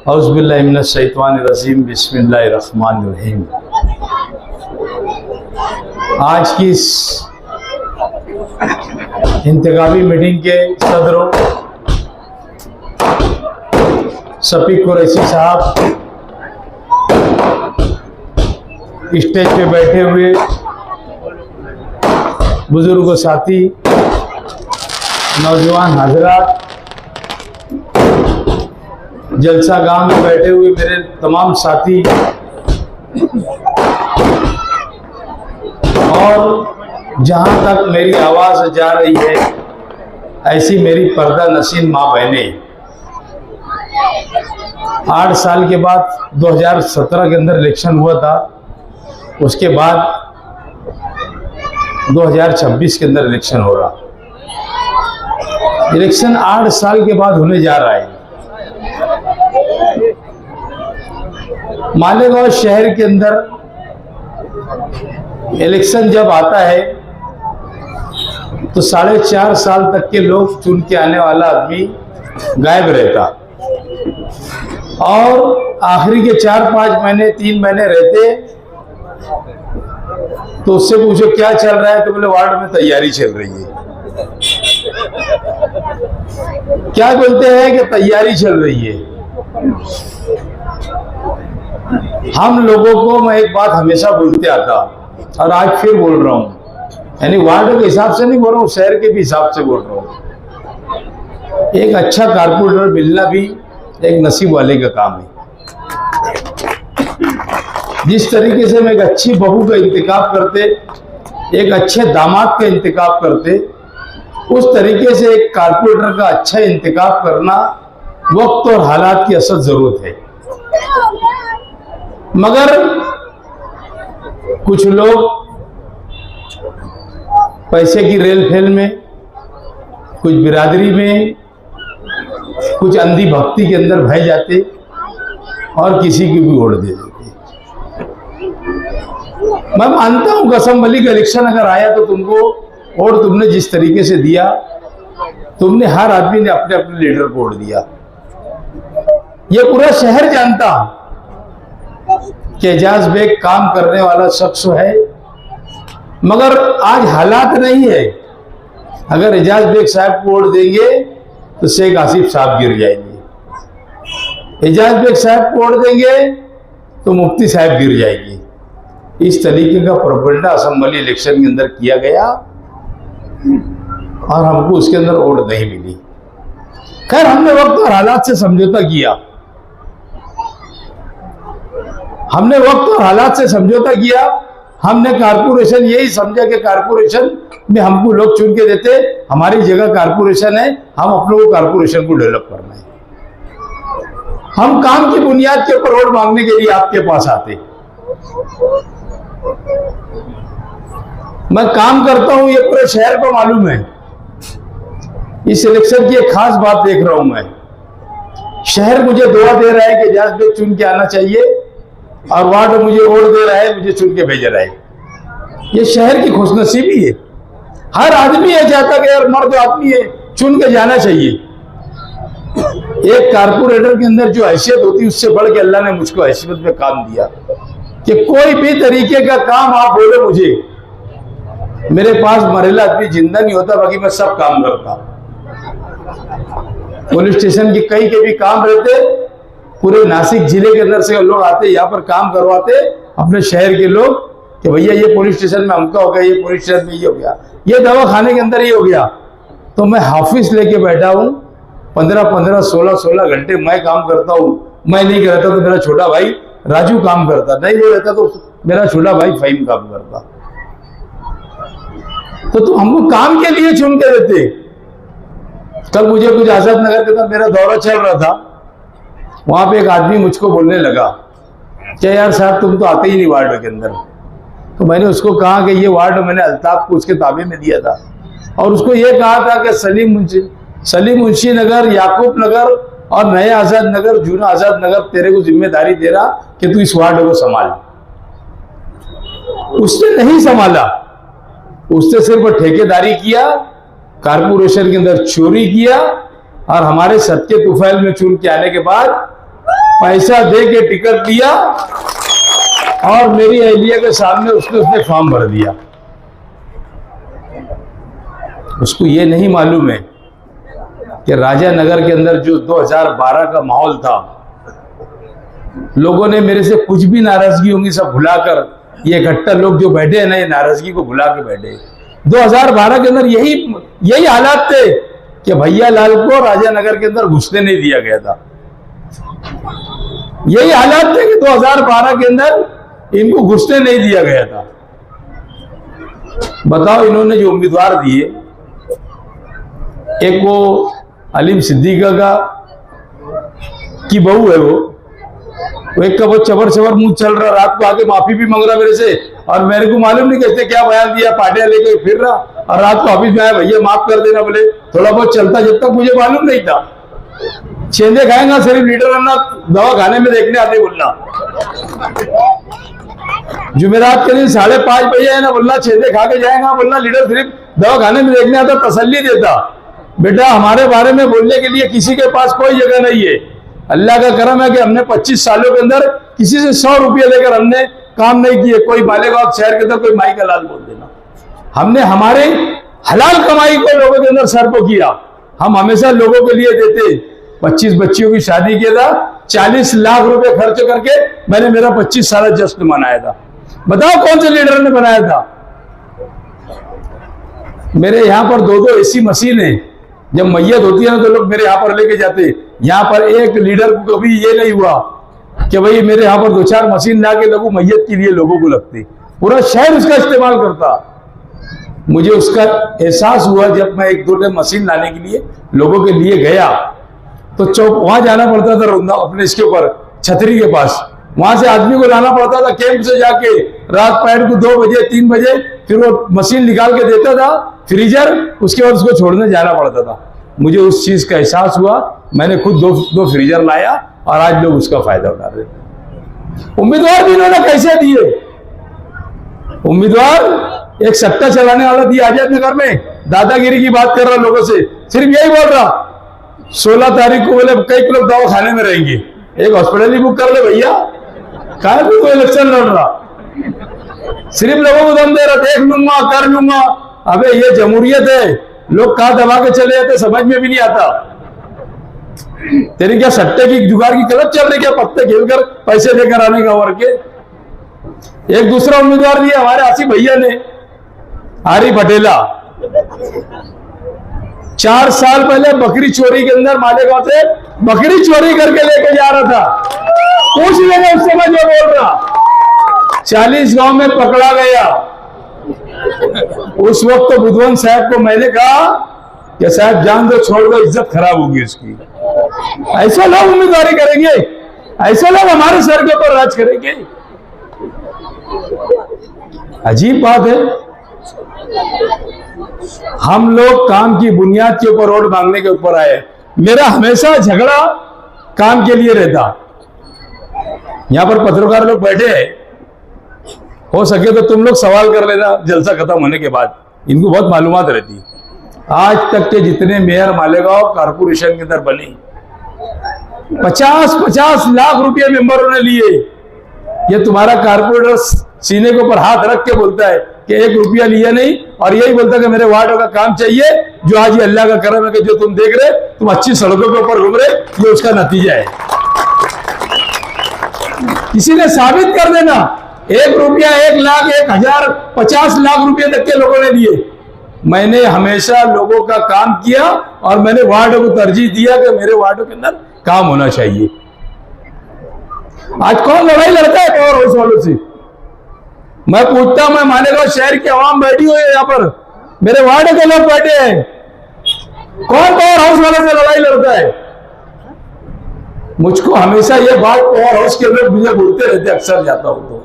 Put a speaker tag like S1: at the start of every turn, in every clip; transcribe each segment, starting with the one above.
S1: औज़ुबिल्लाहि मिनश्शैतानिर्रजीम बिस्मिल्लाहिर्रहमानिर्रहीम। आज की इस इंतखाबी मीटिंग के सदरों शफीक कुरैशी साहब, स्टेज पे बैठे हुए बुजुर्ग साथी, नौजवान हजरात, जलसा गांव में बैठे हुए मेरे तमाम साथी और जहां तक मेरी आवाज जा रही है ऐसी मेरी पर्दा नशीन माँ बहनें, 8 साल के बाद 2017 के अंदर इलेक्शन हुआ था, उसके बाद 2026 के अंदर इलेक्शन हो रहा। इलेक्शन 8 साल के बाद होने जा रहा है। मालेगांव शहर के अंदर इलेक्शन जब आता है तो 4.5 साल तक के लोग चुन के आने वाला आदमी गायब रहता और आखिरी के 4-5 महीने 3 महीने रहते तो उससे पूछो क्या चल रहा है तो बोले वार्ड में तैयारी चल रही है। क्या बोलते हैं कि तैयारी चल रही है। हम लोगों को मैं एक बात हमेशा बोलते आता और आज फिर बोल रहा हूं, यानी वार्ड के हिसाब से नहीं बोल रहा हूं, शहर के भी हिसाब से बोल रहा हूं। एक अच्छा कारपोरेटर मिलना भी एक नसीब वाले का काम है। जिस तरीके से हम एक अच्छी बहू का इंतखाब करते, एक अच्छे दामाद का इंतखाब करते, उस तरीके से एक कारपोरेटर का अच्छा इंतखाब करना वक्त और हालात की असल जरूरत है। मगर कुछ लोग पैसे की रेल फेल में, कुछ बिरादरी में, कुछ अंधी भक्ति के अंदर बह जाते और किसी की भी वोट दे देते। मैं मानता हूं कसम वाली का इलेक्शन अगर आया तो तुमको वोट तुमने जिस तरीके से दिया, तुमने हर आदमी ने अपने अपने लीडर को वोट दिया। यह पूरा शहर जानता कि एजाज बेग काम करने वाला शख्स है, मगर आज हालात नहीं है। अगर एजाज बेग साहब को वोट देंगे तो शेख आसिफ साहब गिर जाएंगे, एजाज बेग साहब को वोट देंगे तो मुफ्ती साहब गिर जाएगी। इस तरीके का प्रोपेगेंडा असेंबली इलेक्शन के अंदर किया गया और हमको उसके अंदर वोट नहीं मिली। खैर, हमने वक्त और हालात से समझौता किया, हमने वक्त और हालात से समझौता किया। हमने कारपोरेशन यही समझा कि कारपोरेशन में हमको लोग चुन के देते, हमारी जगह कारपोरेशन है, हम अपने को कारपोरेशन को डेवलप करना है। हम काम की बुनियाद के ऊपर वोट मांगने के लिए आपके पास आते। मैं काम करता हूं, ये पूरे शहर को मालूम है। इस इलेक्शन की एक खास बात देख रहा हूं मैं, शहर मुझे दुआ दे रहा है कि एजाज बेग चुन के आना चाहिए और वार्ड मुझे वोट दे रहा है, मुझे चुन के भेज रहा है। ये शहर की खुशनसीबी है। हर आदमी है चाहता कि यार मर्द आदमी है, चुन के जाना चाहिए। एक कारपोरेटर के अंदर जो हैसियत होती है उससे बढ़ के अल्लाह ने मुझको हैसियत में काम दिया कि कोई भी तरीके का काम आप बोले मुझे, मेरे पास मरेला आदमी जिंदा नहीं होता, बाकी मैं सब काम करता। पुलिस स्टेशन की कई के भी काम रहते, पूरे नासिक जिले के अंदर से लोग आते, यहाँ पर काम करवाते अपने शहर के लोग कि भैया ये पुलिस स्टेशन में हमका हो गया, ये पुलिस स्टेशन में ये हो गया, ये दवा खाने के अंदर ये हो गया। तो मैं हाफिज लेके बैठा हूँ, 15-15, 16-16 घंटे मैं काम करता हूँ। मैं नहीं करता तो मेरा छोटा भाई राजू काम करता, नहीं वो रहता तो मेरा छोटा भाई फहीम काम करता। तो तुम हमको काम के लिए चुन के देते। कल मुझे कुछ आजाद नगर के अंदर मेरा दौरा चल रहा था, वहां पे एक आदमी मुझको बोलने लगा क्या यार साहब तुम तो आते ही नहीं वार्ड के अंदर। तो मैंने उसको कहा कि ये वार्ड मैंने अल्ताफ को उसके ताबे में दिया था और उसको ये कहा था कि सलीम मुंशी नगर, याकूब नगर और नए आजाद नगर, जूना आजाद नगर तेरे को जिम्मेदारी दे रहा कि तू इस वार्ड को संभाल। उसने नहीं संभाला, उसने सिर्फ ठेकेदारी किया, कारपोरेशन के अंदर चोरी किया और हमारे सत्य तुफैल में चुन के आने के बाद पैसा दे के टिकट लिया और मेरी अहलिया के सामने उसने फॉर्म भर दिया। उसको ये नहीं मालूम है कि राजानगर के अंदर जो 2012 का माहौल था, लोगों ने मेरे से कुछ भी नाराजगी होंगी सब भुलाकर, ये इकट्ठा लोग जो बैठे हैं ना, ये नाराजगी को भुला के बैठे। 2012 के अंदर यही हालात थे कि भैया लाल को राजानगर के अंदर घुसने नहीं दिया गया था। यही हालात थे कि 2012 के अंदर इनको घुसने नहीं दिया गया था। बताओ, इन्होंने जो उम्मीदवार दिए, एक वो अलीम सिद्दीका का की बहू है, वो एक का वो चबर चबर मुंह चल रहा, रात को आके माफी भी मांग रहा मेरे से, और मेरे को मालूम नहीं कैसे क्या बयान दिया, पार्टियां लेके फिर रहा, और रात को ऑफिस में आया, भैया माफ कर देना बोले, थोड़ा बहुत चलता, जब तक मुझे मालूम नहीं था। छेंदे खाएंगा सिर्फ लीडर अन्ना दवा खाने में देखने आते बोलना, जुमेरात के दिन 5:30 बजे है ना बोलना, छेंदे खा के जाएगा बोलना, लीडर सिर्फ दवा खाने में देखने आता, तसल्ली देता। बेटा, हमारे बारे में बोलने के लिए किसी के पास कोई जगह नहीं है। अल्लाह का करम है कि हमने 25 सालों के अंदर किसी से 100 रुपये लेकर हमने काम नहीं किए। कोई मालेगांव शहर के अंदर कोई माई का लाल बोल देना, हमने हमारे हलाल कमाई को लोगों के अंदर सर को किया। हम हमेशा लोगों के लिए देते। 25 बच्चियों की शादी किया था, 40 लाख रुपए खर्च करके मैंने मेरा 25 साल जश्न मनाया था। बताओ कौन से लीडर ने बनाया था? मेरे यहां पर 2-2 एसी मशीन है। जब मैयत होती है ना तो लोग मेरे यहां पर लेके जाते। यहां पर एक लीडर को कभी ये नहीं हुआ कि भाई मेरे यहां पर 2-4 मशीन ला के लगू, मैयत के लिए लोगों को लगती। पूरा शहर उसका इस्तेमाल करता। मुझे उसका एहसास हुआ जब मैं 1-2 मशीन लाने के लिए लोगों के लिए गया, तो चौक वहां जाना पड़ता था, रोंदा अपने इसके ऊपर छतरी के पास, वहां से आदमी को लाना पड़ता था कैंप से जाके, रात पैर को 2 बजे 3 बजे, फिर वो मशीन निकाल के देता था फ्रीजर, उसके बाद उसको छोड़ने जाना पड़ता था। मुझे उस चीज का एहसास हुआ, मैंने खुद 2 फ्रीजर लाया और आज लोग उसका फायदा उठा रहे हैं। उम्मीदवार भी इन्होंने कैसे दिए? उम्मीदवार एक सट्टा चलाने वाला दिया आजाद नगर में, दादागिरी की बात कर रहा लोगों से, सिर्फ यही बोल रहा 16 तारीख को बोले कई लोग दवा खाने में रहेंगे, एक हॉस्पिटल ही बुक कर ले भैया, काहे भी तो इलेक्शन लड़ रहा, सिर्फ लोगों को दम दे रहा, देख लूंगा कर लूंगा। अबे ये जमहूरियत है, लोग कहा दबा के चले जाते, समझ में भी नहीं आता। तेरी क्या सट्टे की जुगाड़ की गलत चल रही, क्या पत्ते खेलकर पैसे लेकर आने का वर्क है? एक दूसरा उम्मीदवार दिया हमारे आसिफ भैया ने, आरी पटेला, 4 साल पहले बकरी चोरी के अंदर मालेगांव से बकरी चोरी करके लेके जा रहा था। पूछ लेंगे उस समय जो बोल रहा, 40 गांव में पकड़ा गया। उस वक्त तो बुधवंत साहब को मैंने कहा कि साहब जान दो, छोड़ दो, इज्जत खराब होगी उसकी। ऐसे लोग उम्मीदवारी करेंगे, ऐसे लोग हमारे सर के ऊपर राज करेंगे। अजीब बात है। हम लोग काम की बुनियाद के ऊपर वोट मांगने के ऊपर आए। मेरा हमेशा झगड़ा काम के लिए रहता। यहां पर पत्रकार लोग बैठे हैं, हो सके तो तुम लोग सवाल कर लेना जलसा खत्म होने के बाद, इनको बहुत मालूमात रहती। आज तक के जितने मेयर मालेगांव कारपोरेशन के अंदर बने, 50-50 लाख रुपए मेंबरों ने लिए। ये तुम्हारा कारपोरेटर सीने के ऊपर हाथ रख के बोलता है कि 1 रुपया लिया नहीं, और यही बोलता है कि मेरे वार्ड का काम चाहिए, जो आज ये अल्लाह का करम है कि जो तुम देख रहे, तुम अच्छी सड़कों के ऊपर घूम रहे, ये उसका नतीजा है। किसी ने साबित कर देना, 1 रुपया, 1 लाख, 1,000, 50 लाख रुपए तक के लोगों ने दिए। मैंने हमेशा लोगों का काम किया और मैंने वार्डों को तरजीह दिया कि मेरे वार्डों के अंदर काम होना चाहिए। आज कौन लड़ाई लड़ता है पावर हाउस वालों से? मैं पूछता हूं, मैं मालेगांव शहर की आवाम बैठी हुई है, यहाँ पर मेरे वार्ड के लोग बैठे हैं, कौन पावर हाउस वाले से लड़ाई लड़ता है? मुझको हमेशा ये बात पावर हाउस के अंदर मुझे बोलते रहते, अक्सर जाता हूं तो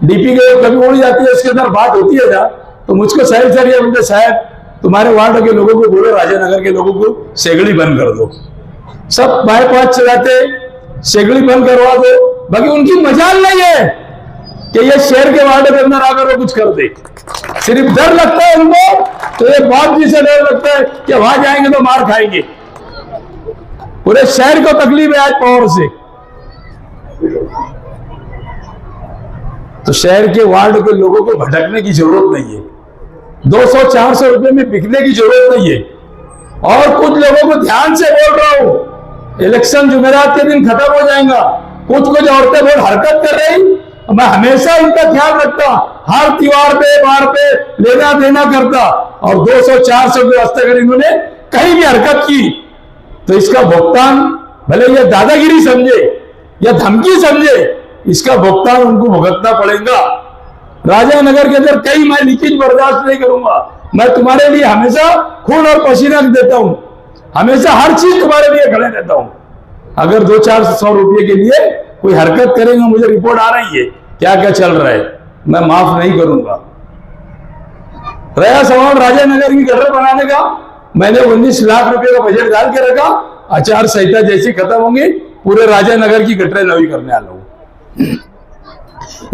S1: डीपी के कभी उड़ जाती है, उसके अंदर बात होती है ना, तो मुझको साहिब सर ये बोलते, साहब तुम्हारे वार्ड के लोगों को बोलो, राजानगर के लोगों को सेगड़ी बंद कर दो। सब बाईपास चलाते, सेगड़ी बंद करवा दो। बाकी उनकी मजाल नहीं है कि ये शहर के वार्ड के अंदर आकर वो कुछ कर दे। सिर्फ डर लगता है उनको, तो ये बाप जी से डर लगता है कि वहां जाएंगे तो मार खाएंगे। पूरे शहर को तकलीफ है आज पावर से। तो शहर के वार्ड के लोगों को भटकने की जरूरत नहीं है, 200-400 रुपए में बिकने की जरूरत नहीं है। और कुछ लोगों को ध्यान से बोल रहा हूं, इलेक्शन जुमेरात के दिन खत्म हो जाएगा, कुछ औरतें बहुत हरकत कर रही, मैं हमेशा इनका ख्याल रखता, हर त्योहार पे बार पे लेना देना करता, और 200-400 के वास्ते अगर इन्होंने कहीं भी हरकत की तो इसका भुगतान, भले ये दादागिरी समझे या धमकी समझे, इसका भुगतान उनको भुगतना पड़ेगा। राजानगर के अंदर कहीं मैं लीकेज बर्दाश्त नहीं करूंगा। मैं तुम्हारे लिए हमेशा खून और पसीना देता हूं, हमेशा हर चीज तुम्हारे लिए खड़े रहता हूं। अगर 200-400 रुपये के लिए कोई हरकत करेंगे, मुझे रिपोर्ट आ रही है क्या क्या चल रहा है, मैं माफ नहीं करूंगा। रहा सवाल राजानगर की गटर बनाने का, मैंने 19 लाख रुपए का बजट डाल के रखा, आचार संहिता जैसी खत्म होंगी पूरे राजानगर की गटरें नवी करने वाला हूं।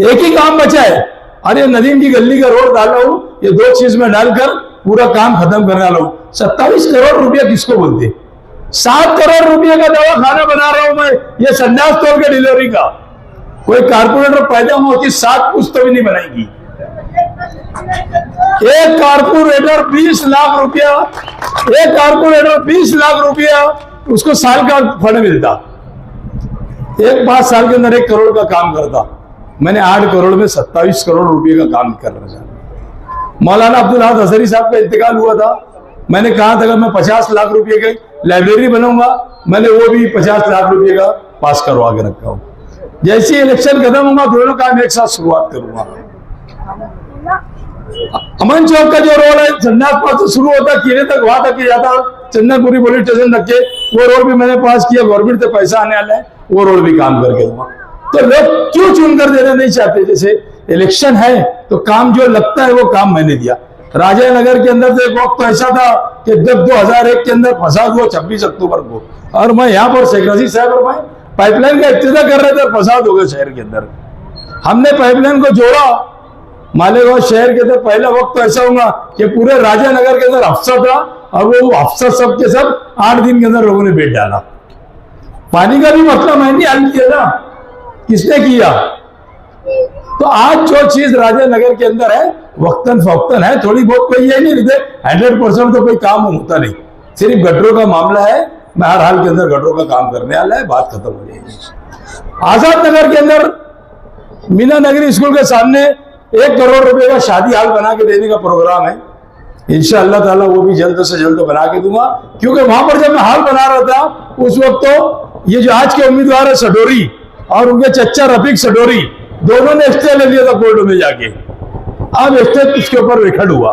S1: एक ही काम बचा है, अरे नदीम की गली का रोड डाल रहा हूं, ये 2 चीज में डालकर पूरा काम खत्म करने वाला हूं। 27 करोड़ रुपया किसको बोलते, 7 करोड़ रुपए का दवा खाना बना रहा हूं मैं, ये संन्यास तौर के डिलीवरी का। कोई कारपोरेटर पैदा हुआ कि 7 पुश्त भी नहीं बनाएगी। एक कारपोरेटर 20 लाख रुपया, एक कारपोरेटर 20 लाख रुपया उसको साल का फंड मिलता, एक 5 साल के अंदर 1 करोड़ का काम करता। मैंने 8 करोड़ में 27 करोड़ रुपए का काम कर रहा था। मौलाना अब्दुल अहद हज़री साहब का इंतकाल हुआ था, मैंने कहा था कि मैं 50 लाख रुपए की लाइब्रेरी बनाऊंगा, मैंने वो भी 50 लाख रुपए का पास करवा के रखा हूं। जैसे इलेक्शन खत्म होगा दोनों काम एक साथ शुरुआत करूंगा। अमन चौक का जो रोड है संन्यास पास से शुरू होता किले तक, वहां तक जाता, चंदनपुरी पुलिस स्टेशन तक के, वो रोड भी मैंने पास किया। गवर्नमेंट से पैसा आने वाला है, वो रोड भी काम करके दूंगा। तो लोग क्यों चुनकर देना नहीं चाहते? जैसे इलेक्शन है तो काम जो लगता है वो काम मैंने दिया। राजानगर के अंदर तो एक वक्त तो ऐसा था कि जब 2001 के अंदर फसाद हुआ 26 अक्टूबर को, और मैं यहाँ पर शेख रशीद साहब और मैं पाइपलाइन का इब्तिदा कर रहे थे और फसाद हो गया शहर के अंदर। हमने पाइपलाइन को जोड़ा मालेगांव शहर के अंदर। पहला वक्त तो ऐसा होगा कि पूरे राजानगर के अंदर अफसर था, और वो अफसर सब के सब 8 दिन के अंदर लोगों ने बेच डाला। पानी का भी मसला मैंने हल किया ना, किसने किया? तो आज जो चीज राजानगर के अंदर है वक्तन फौक्तन है, थोड़ी बहुत, कोई ये नहीं रहते 100% तो कोई काम होता नहीं, सिर्फ गटरों का मामला है। मैं हर हाल के अंदर गटरों का काम करने वाला है, बात खत्म हो जाएगी। आजाद नगर के अंदर मीना नगरी स्कूल के सामने 1 करोड़ रुपए का शादी हाल बना के देने का प्रोग्राम है। इंशाअल्लाह ताला वो भी जल्द से जल्द बना के दूंगा, क्योंकि वहां पर जब मैं हाल बना रहा था उस वक्त तो ये जो आज के उम्मीदवार है सडोरी और उनके चच्चा रफीक सडोरी, दोनों ने स्टे ले लिया था कोर्ट में जाके। अब स्टे इसके ऊपर विखंड हुआ,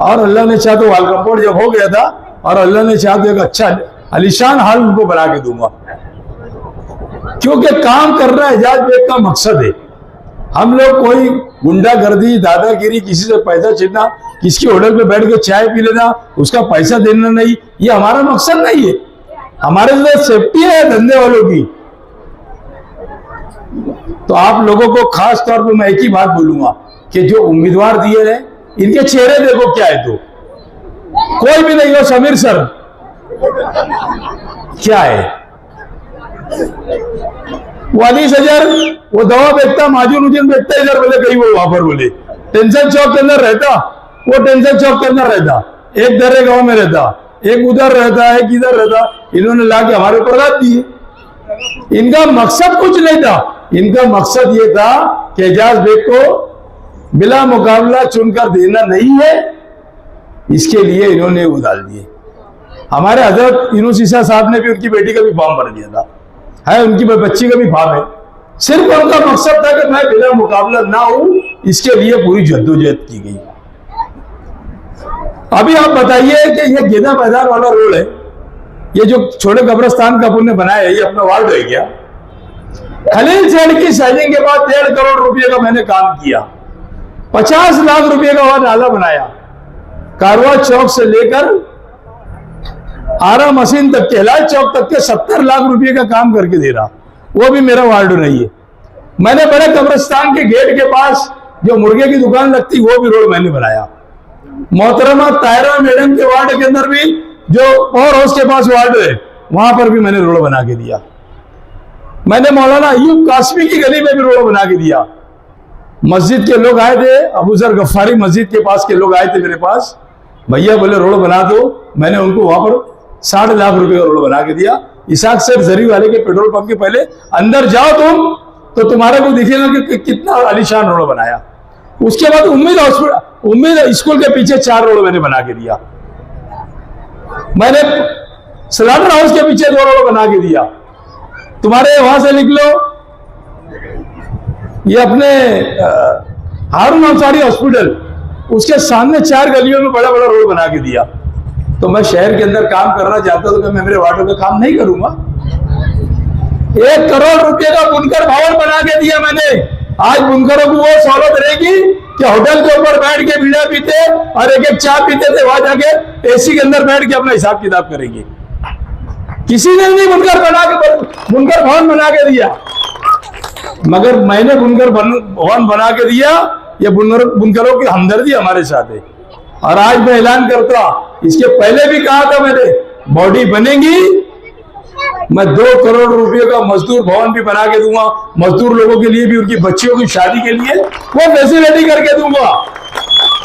S1: और अल्लाह ने चाहा तो वाल कंपाउंड जब हो गया था, और अल्लाह ने चाहा तो एक अच्छा आलीशान हाल उनको बना के दूंगा, क्योंकि काम करना एजाज बेग का मकसद है। हम लोग कोई गुंडागर्दी, दादागिरी, किसी से पैसा छीनना, किसकी होटल पे बैठ के चाय पी लेना, उसका पैसा देना नहीं, ये हमारा मकसद नहीं है। हमारे लिए सेफ्टी है धंधे वालों की। तो आप लोगों को खास तौर पे मैं एक ही बात बोलूंगा कि जो उम्मीदवार दिए हैं इनके चेहरे देखो क्या है। तो कोई भी नहीं हो, समीर सर क्या है, वो 20,000 वो दवा बेचता, माजून उजून बेचता, इधर बोले कहीं वो वहां पर बोले टेंशन चौक के अंदर रहता, वो टेंशन चौक के अंदर रहता, एक दर्रे गांव में रहता, एक उधर रहता, एक इधर रहता। इन्होंने लाके हमारे ऊपर लाद दिए। इनका मकसद कुछ नहीं था, इनका मकसद ये था कि एजाज बेग को बिला मुकाबला चुनकर देना नहीं है, इसके लिए इन्होंने वो डाल दिए। हमारे हजरत यूनुसीसा साहब ने भी उनकी बेटी का भी फॉर्म भर दिया था, है उनकी बच्ची का भी फॉर्म है। सिर्फ उनका मकसद था कि मैं बिना मुकाबला ना हूं, इसके लिए पूरी जद्दोजहद की गई। अभी आप बताइए कि ये गेंदा मैदान वाला रोड है, ये जो छोटे कब्रिस्तान का पुण्य बनाया है, ये अपना वार्ड है क्या? खलील सेठ की साइजिंग के बाद 1.5 करोड़ रुपए का मैंने काम किया, 50 लाख रुपए का वहां नाला बनाया, कारवा चौक से लेकर आरा मशीन तक के, हिलाल चौक तक के 70 लाख रुपए का काम करके दे रहा, वो भी मेरा वार्ड नहीं है। मैंने बड़े कब्रिस्तान के गेट के पास जो मुर्गे की दुकान लगती, वो भी रोड मैंने बनाया। मोहतरमा तायरा मैडम के वार्ड के अंदर भी जो और हाउस के पास वार्ड है, वहां पर भी मैंने रोड बना के दिया। मैंने मौलाना अयूब कासमी की गली में भी रोड बना के दिया। मस्जिद के लोग आए थे, अबू जर गफ्फारी मस्जिद के पास के लोग आए थे मेरे पास, भैया बोले रोड बना दो। मैंने उनको वहां पर 60 लाख रुपए का रोड बना के दिया। इसाक सर जरी वाले के पेट्रोल पंप के पहले अंदर जाओ तुम, तो तुम्हारे को दिखेगा कि कितना आलीशान रोड बनाया। उसके बाद उम्मीद हॉस्पिटल, उम्मीद स्कूल के पीछे 4 रोड मैंने बना के दिया। मैंने स्लाटर हाउस के पीछे 2 रोड बना के दिया। तुम्हारे वहां से निकलो, ये अपने हारून अंसारी हॉस्पिटल, उसके सामने 4 गलियों में बड़ा बड़ा रोड बना के दिया। तो मैं शहर के अंदर काम करना चाहता हूं तो मैं मेरे वार्डों में काम नहीं करूंगा? 1 करोड़ रुपए का बुनकर भवन बना के दिया मैंने। आज बुनकरों को वो सहूलत रहेगी कि होटल के ऊपर बैठ के बीड़ा पीते और एक चाय पीते थे, वहां जाके एसी के अंदर बैठ के अपना हिसाब किताब करेंगे। किसी ने नहीं बुनकर भवन बना के दिया, मगर मैंने बुनकर भवन बना के दिया। ये बुनकरों की हमदर्दी हमारे साथ है। और आज मैं ऐलान करता, इसके पहले भी कहा था मैंने, बॉडी बनेगी, मैं 2 करोड़ रुपए का मजदूर भवन भी बना के दूंगा। मजदूर लोगों के लिए भी, उनकी बच्चियों की शादी के लिए वो फैसिलिटी करके दूंगा।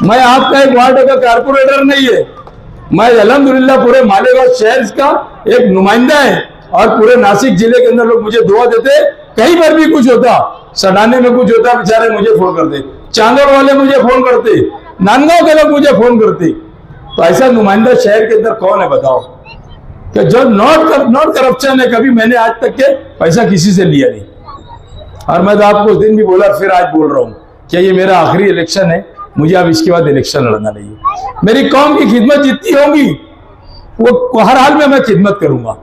S1: मैं आपका एक वार्ड का कारपोरेटर नहीं है, मैं अल्हम्दुलिल्लाह पूरे मालेगांव शहर का एक नुमाइंदा है। और पूरे नासिक जिले के अंदर लोग मुझे दुआ देते, कहीं पर भी कुछ होता, सडाने में कुछ होता, बेचारे मुझे फोन करते, चांदोड़ वाले मुझे फोन करते, नांदगांव के लोग मुझे फोन करते। तो ऐसा नुमाइंदा शहर के अंदर कौन है बताओ, कि जो नॉट करप्शन है। कभी मैंने आज तक के पैसा किसी से लिया नहीं। और मैं तो आपको उस दिन भी बोला, फिर आज बोल रहा हूं, क्या ये मेरा आखिरी इलेक्शन है, मुझे अब इसके बाद इलेक्शन लड़ना नहीं है। मेरी कौम की खिदमत जितनी होगी वो हर हाल में मैं खिदमत करूंगा।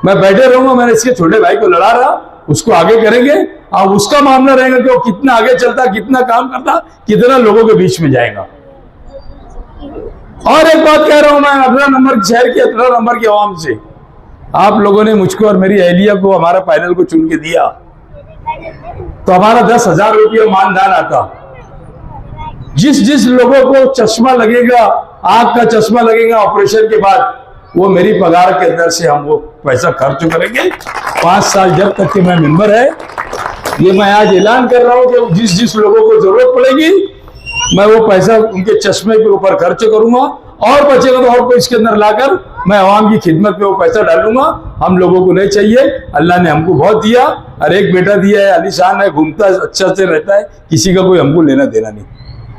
S1: मैं बैठे रहूंगा, मैंने इसके छोटे भाई को लड़ा रहा, उसको आगे करेंगे। अब उसका मामला रहेगा कि वो कितना आगे चलता, कितना काम करता, कितना लोगों के बीच में जाएगा। और एक बात कह रहा हूं मैं 18 नंबर शहर की 18 नंबर की आवाम से, आप लोगों ने मुझको और मेरी अहलिया को, हमारा पैनल को चुन के दिया, तो हमारा 10,000 रुपये मानदान आता। जिस लोगों को चश्मा लगेगा, आंख का चश्मा लगेगा ऑपरेशन के बाद, वो मेरी पगार के अंदर से हम वो पैसा खर्च करेंगे। 5 साल जब तक के मैं मेंबर है, ये मैं आज ऐलान कर रहा हूं कि जिस लोगों को जरूरत पड़ेगी, मैं वो पैसा उनके चश्मे के ऊपर खर्च करूंगा। और बचेगा तो और कोई इसके अंदर लाकर मैं आवाम की खिदमत में वो पैसा डालूंगा। हम लोगों को नहीं चाहिए, अल्लाह ने हमको बहुत दिया, और एक बेटा दिया है, आलीशान है, घूमता है, अच्छा से रहता है, किसी का कोई हमको लेना देना नहीं।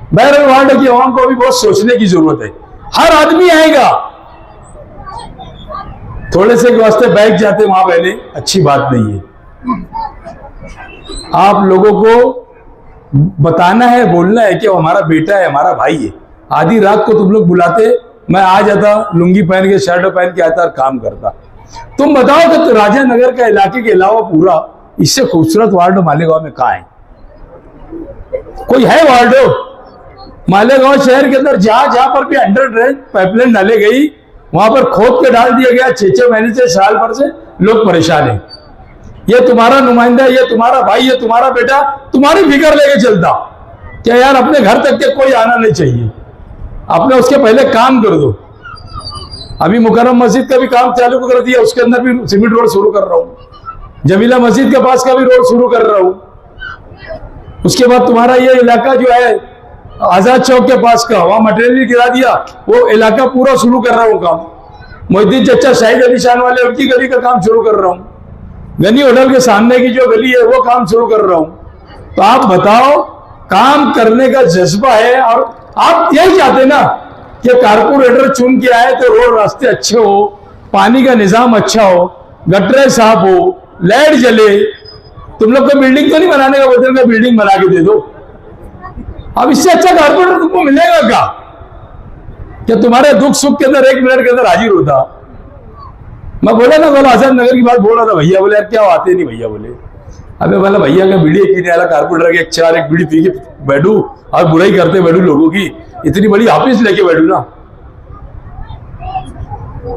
S1: बहरहाल वार्ड की आवाम को भी बहुत सोचने की जरूरत है। हर आदमी आएगा, थोड़े से वास्ते बैठ जाते वहां पहले, अच्छी बात नहीं है। आप लोगों को बताना है, बोलना है कि वो हमारा बेटा है, हमारा भाई है। आधी रात को तुम लोग बुलाते, मैं आ जाता, लुंगी पहन के, शर्ट पहन के आता और काम करता। तुम बताओ कि तो राजा नगर का इलाके के अलावा पूरा इससे खूबसूरत वार्ड मालेगांव में कहां है? कोई है वार्ड मालेगांव शहर के अंदर जहां पर भी अंडर ड्रेन पाइपलाइन डाले गई, वहां पर खोद के डाल दिया गया। 6 महीने से, साल भर से लोग परेशान है। ये तुम्हारा नुमाइंदा, ये तुम्हारा भाई, ये तुम्हारा बेटा तुम्हारी फिक्र लेके चलता, क्या यार अपने घर तक के कोई आना नहीं चाहिए, अपने उसके पहले काम कर दो। अभी मुकर्रम मस्जिद का भी काम चालू कर दिया, उसके अंदर भी सीमेंट रोड शुरू कर रहा हूं। जमीला मस्जिद के पास का भी रोड शुरू कर रहा हूं। उसके बाद तुम्हारा ये इलाका जो है आजाद चौक के पास का, वहां मटेरियल गिरा दिया, वो इलाका पूरा शुरू कर रहा हूं काम। मोहिद्दीन चचा शाहिद अली शान वाले, उनकी गली का काम शुरू कर रहा हूं। गनी होटल के सामने की जो गली है वो काम शुरू कर रहा हूं। तो आप बताओ, काम करने का जज्बा है, और आप यही चाहते ना कि कारपोरेटर चुन के आए तो रोड रास्ते अच्छे हो, पानी का निजाम अच्छा हो, गटरें साफ हो, लाइट जले। तुम लोग को बिल्डिंग तो नहीं बनाने का, बदल में बिल्डिंग बना के दे दो। अब इससे अच्छा कारपोरेटर तुमको मिलेगा क्या? क्या तुम्हारे दुख सुख के अंदर 1 मिनट के अंदर हाजिर होता? मैं बोला ना, बोला आजाद नगर की बात बोल रहा था, भैया बोले यार क्या आते नहीं, भैया बोले अबे बोला भैया का बीड़ी पीने वाला कारपोरेटर के 1 बीड़ी पी के बैठू और बुराई करते बैठू लोगों की, इतनी बड़ी ऑफिस लेके बैठू ना।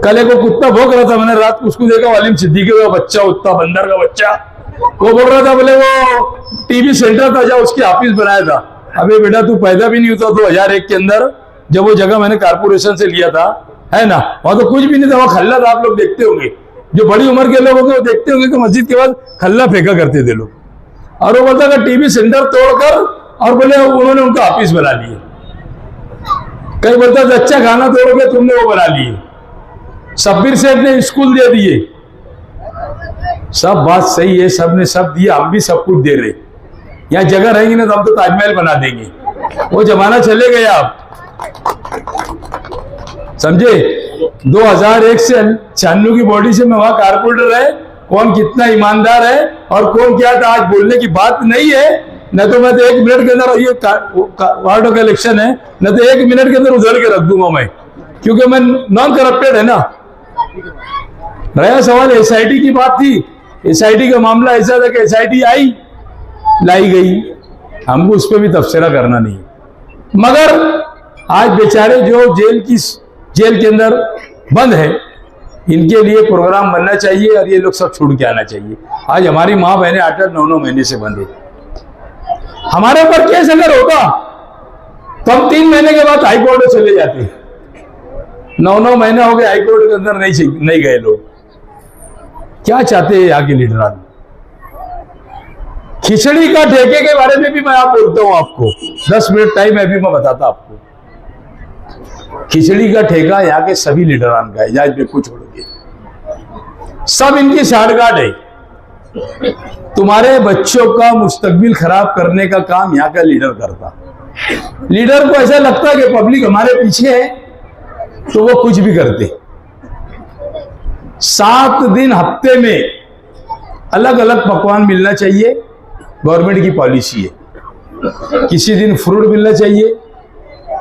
S1: कल एक कुत्ता भौंक रहा था, मैंने रात को उसको देखा, वालिम सिद्दीकी का बच्चा, उत्ता बंदर का बच्चा, वो बोल रहा था बोले वो टीवी सेंटर था जहाँ उसकी ऑफिस बनाया था। अबे बेटा तू पैदा भी नहीं होता 2001 के अंदर, जब वो जगह मैंने कारपोरेशन से लिया था, है ना, वहां तो कुछ भी नहीं था, वहां खल्ला था, आप लोग देखते होंगे। जो बड़ी उम्र के लोग होंगे वो देखते होंगे कि मस्जिद के बाद खल्ला फेंका करते थे लोग, और वो बोलता था टीवी सेंटर तोड़कर, और बोले उन्होंने उनका ऑफिस बना लिए। कहीं बोलता था अच्छा खाना तोड़ोगे तुमने वो बना लिए। शब्बीर सेठ ने स्कूल दे दिए। सब बात सही है, सब ने सब दिया, हम भी सब कुछ दे रहे। यहाँ जगह रहेंगी ना तो हम तो ताजमहल बना देंगे, वो जमाना चले गए। आप समझे? 2001 से 96 की बॉडी से मैं वहां कारपोरेटर है, कौन कितना ईमानदार है और कौन क्या था आज बोलने की बात नहीं है। न तो मैं तो 1 मिनट के अंदर, ये वार्डों का इलेक्शन है, न तो 1 मिनट के अंदर उधड़ के रख दूंगा मैं, क्योंकि मैं नॉन करप्टेड है ना। रहा सवाल एसआईटी की बात थी, एसआईटी का मामला ऐसा था कि एसआईटी लाई गई, हमको उस पर भी तबसरा करना नहीं। मगर आज बेचारे जो जेल के अंदर बंद है, इनके लिए प्रोग्राम बनना चाहिए और ये लोग सब छोड़ के आना चाहिए। आज हमारी माँ बहनें 8-8, 9-9 महीने से बंद है। हमारे ऊपर केस अगर होगा तो हम 3 महीने के बाद हाईकोर्ट में चले जाते। 9-9 महीने हो गए हाईकोर्ट के अंदर नहीं गए लोग। क्या चाहते हैं यहाँ के लीडर? खिचड़ी का ठेके के बारे में भी मैं आप बोलता हूं आपको, 10 मिनट टाइम है अभी मैं बताता आपको। खिचड़ी का ठेका यहाँ के सभी लीडरान का है, एजाज बेग को छोड़ के सब इनकी साठगांठ है। तुम्हारे बच्चों का मुस्तकबिल खराब करने का काम यहाँ का लीडर करता। लीडर को ऐसा लगता है कि पब्लिक हमारे पीछे है तो वो कुछ भी करते। 7 दिन हफ्ते में अलग अलग पकवान मिलना चाहिए, गवर्नमेंट की पॉलिसी है। किसी दिन फ्रूट मिलना चाहिए,